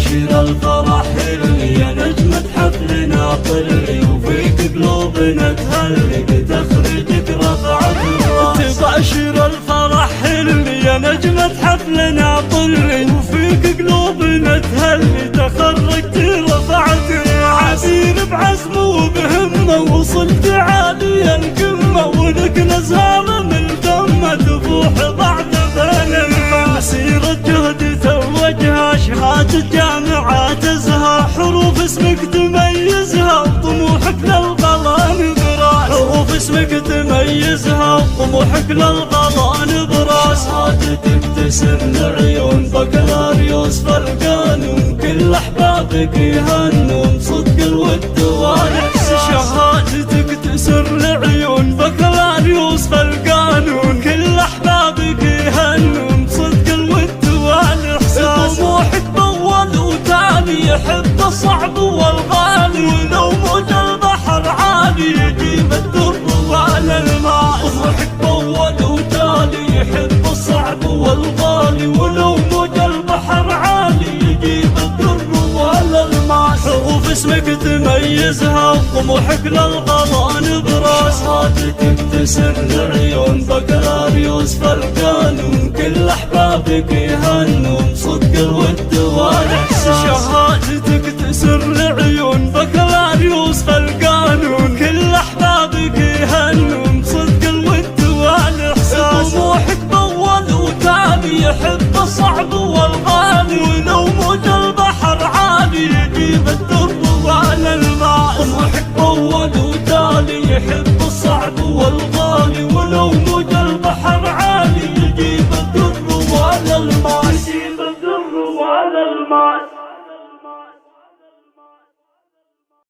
تباشر الفرح اللي يا نجمة حفلنا طلي، وفيك قلوبنا تهلق تخرجك رفعت الراس. تباشر الفرح اللي يا نجمة حفلنا طلي، وفيك قلوبنا تهلي تخرجت رفعت الراس. عبير بعزم وبهمة وصلت عالي القمة، ولك نزهة من دمه تفوح بعد بين الماء. مسيرة جهد توجها شهادة جامعات ازهى، حروف اسمك تميزها وطموحك للغلا نبراس. حروف اسمك تميزها وطموحك للغلا نبراس. شهادتك تسر لعيون بكالوريوس فرقان، كل احبابك يهنون صدق الود والاحساس. شهادتك تسر لعيون بكالوريوس فرقان، كل احبابك يهنون صدق الود والاحساس. طموحك بول وتالي يحب الصعب والغالي، ولو موج البحر عالي يجيب الدر والماء. طموحك بول وتالي يحب الصعب والغالي، ولو موج البحر عالي يجيب الدر والماء. حروف اسمك تميزها وطموحك للغلا نبراس. شهادتك تسر لعيون بكالوريوس فرقان، كل احبابك يهنون صدق الود والاحساس. شهادتك تسر لعيون بكالوريوس فرقان، كل احبابك يهنون صدق الود والاحساس. طموحك بول وتالي يحب الصعب والغالي، ولو موج البحر عالي يجيب الدر والماء. طموحك بول وتالي يحب الصعب والغالي، ولو موج البحر عالي يجيب الدر والماء. يجيب الدر والماس.